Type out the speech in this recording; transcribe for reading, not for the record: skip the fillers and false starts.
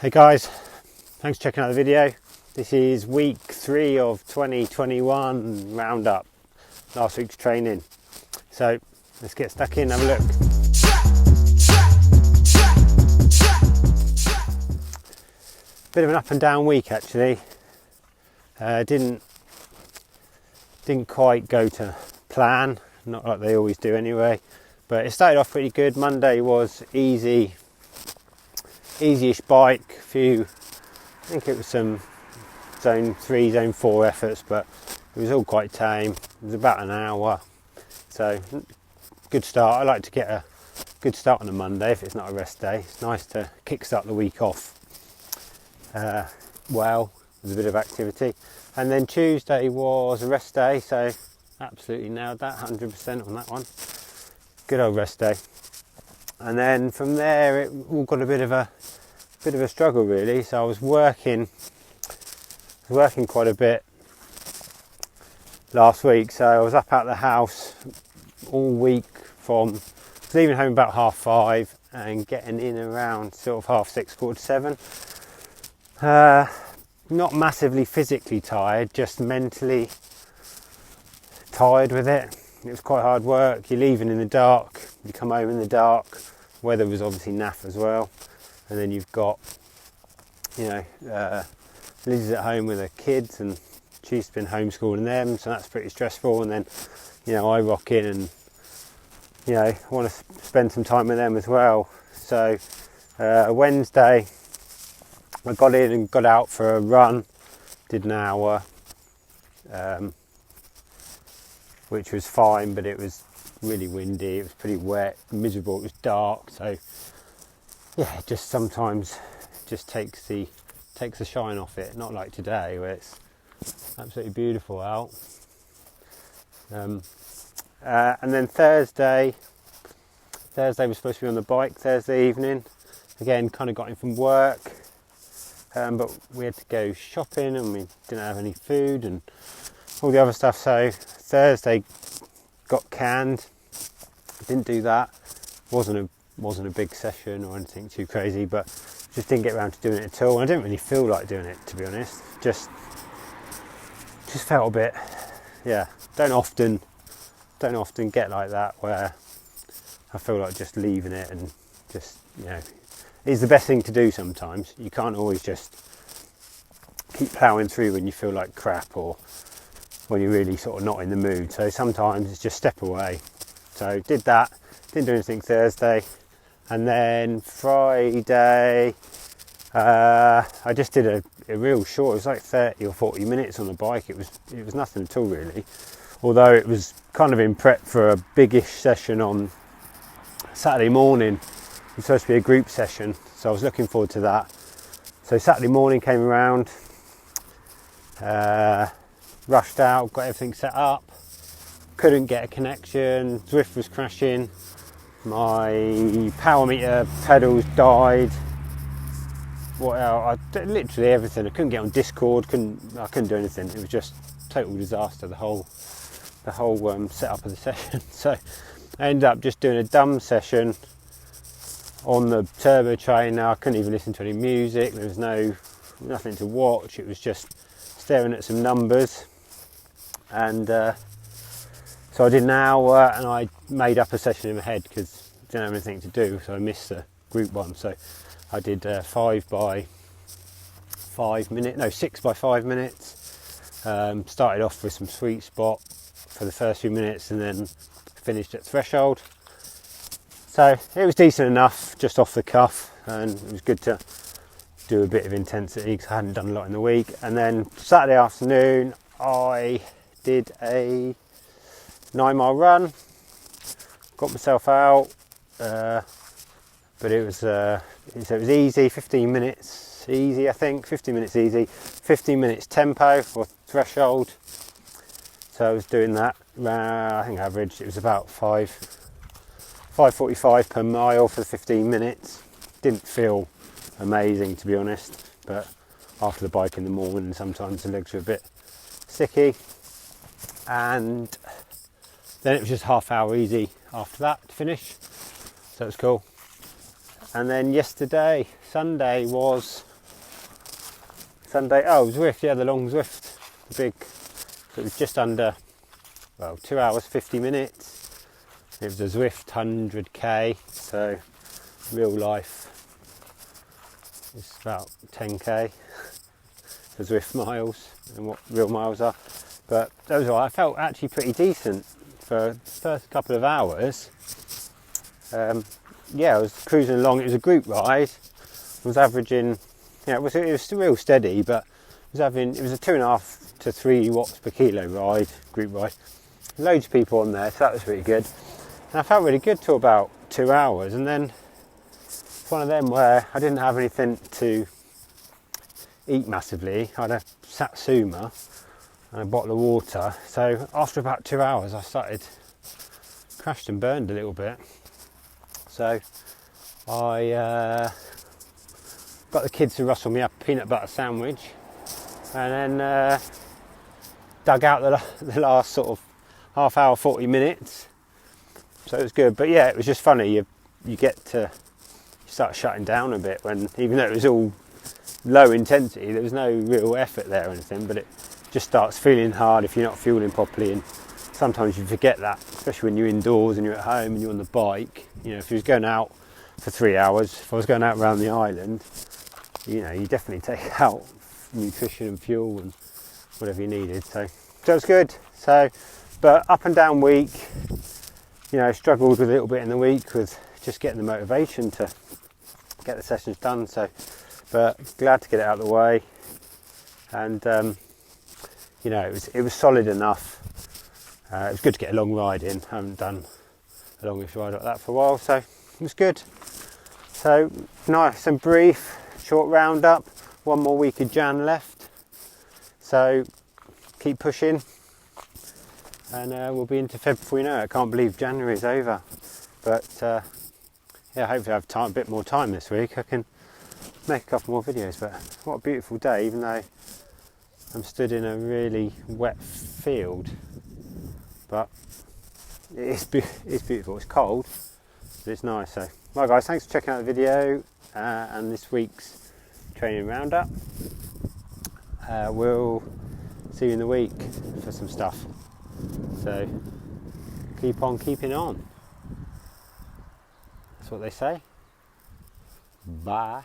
Hey guys, thanks for checking out the video. This is week 3 of 2021 roundup, last week's training. So let's get stuck in and have a look. Bit of an up and down week actually. Didn't quite go to plan, not like they always do anyway, but it started off pretty good. Monday was easy-ish bike, I think it was some zone 3, zone 4 efforts, but it was all quite tame. It was about an hour, so good start. I like to get a good start on a Monday if it's not a rest day. It's nice to kickstart the week off well with a bit of activity. And then Tuesday was a rest day, so absolutely nailed that, 100% on that one. Good old rest day. And then from there it all got a bit of a struggle really. So I was working quite a bit last week, so I was up out the house all week from leaving home about 5:30 and getting in around sort of 6:30, 7:15. Not massively physically tired, just mentally tired with it. It was quite hard work. You're leaving in the dark, you come home in the dark. Weather was obviously naff as well, and then you've got, Liz's at home with her kids, and she's been homeschooling them, so that's pretty stressful. And then, I rock in and, I want to spend some time with them as well. So Wednesday, I got in and got out for a run, did an hour, which was fine, but it was really windy, it was pretty wet, miserable, it was dark, so yeah, it just sometimes just takes the shine off it, not like today where it's absolutely beautiful out. And then Thursday was supposed to be on the bike Thursday evening, again kind of got in from work, but we had to go shopping and we didn't have any food and all the other stuff, so Thursday got canned. Didn't do that. Wasn't a big session or anything too crazy, but just didn't get around to doing it at all. And I didn't really feel like doing it, to be honest. Just felt a bit, don't often get like that where I feel like just leaving it and just, it's the best thing to do sometimes. You can't always just keep ploughing through when you feel like crap or when you're really sort of not in the mood. So sometimes it's just step away. So did that, didn't do anything Thursday. And then Friday, I just did a real short, it was like 30 or 40 minutes on the bike. It was nothing at all really. Although it was kind of in prep for a biggish session on Saturday morning. It was supposed to be a group session, so I was looking forward to that. So Saturday morning came around, rushed out, got everything set up, couldn't get a connection, Zwift was crashing, my power meter pedals died, what else? Literally everything. I couldn't get on Discord, I couldn't do anything. It was just total disaster, the whole setup of the session. So I ended up just doing a dumb session on the turbo trainer. I couldn't even listen to any music, there was nothing to watch, it was just staring at some numbers. And so I did an hour and I made up a session in my head because I didn't have anything to do, so I missed the group one. So I did 6 by 5 minutes. Started off with some sweet spot for the first few minutes and then finished at threshold. So it was decent enough, just off the cuff, and it was good to do a bit of intensity because I hadn't done a lot in the week. And then Saturday afternoon I did a 9-mile run, got myself out, but it was easy, 15 minutes easy, I think, 15 minutes easy, 15 minutes tempo for threshold. So I was doing that, I think average, it was about 5:45 per mile for 15 minutes. Didn't feel amazing, to be honest, but after the bike in the morning sometimes the legs were a bit sticky. And then it was just half hour easy after that to finish, so it was cool. And then yesterday, Sunday, was Sunday. Oh, Zwift, yeah, the long Zwift, the big. It was just under, well, 2 hours 50 minutes. It was a Zwift 100k, so real life it's about 10k for Zwift miles and what real miles are. But that was all right. I felt actually pretty decent for the first couple of hours. Yeah, I was cruising along. It was a group ride. I was averaging, yeah, it was real steady, but it was a 2.5 to 3 watts per kilo ride, group ride. Loads of people on there, so that was really good. And I felt really good till about 2 hours, and then it's one of them where I didn't have anything to eat massively. I had a satsuma and a bottle of water. So after about 2 hours, I started crashed and burned a little bit. So I got the kids to rustle me up a peanut butter sandwich, and then dug out the last sort of half hour, 40 minutes. So it was good. But yeah, it was just funny. You start shutting down a bit when, even though it was all low intensity, there was no real effort there or anything, but it just starts feeling hard if you're not fueling properly. And sometimes you forget that, especially when you're indoors and you're at home and you're on the bike. You know, if you was going out for 3 hours, if I was going out around the island, you know, you definitely take out nutrition and fuel and whatever you needed. So it was good. So, but up and down week, you know, struggled with a little bit in the week with just getting the motivation to get the sessions done. So, but glad to get it out of the way. And you know, it was solid enough. It was good to get a long ride in. I haven't done a longish ride like that for a while, so it was good. So nice and brief, short roundup. One more week of Jan left, so keep pushing, and we'll be into Feb before you know it. I can't believe January is over, but yeah, hopefully I have a bit more time this week. I can make a couple more videos. But what a beautiful day, even though I'm stood in a really wet field, but it's beautiful. It's cold, but it's nice. So, right guys, thanks for checking out the video and this week's training roundup. We'll see you in the week for some stuff. So keep on keeping on. That's what they say. Bye.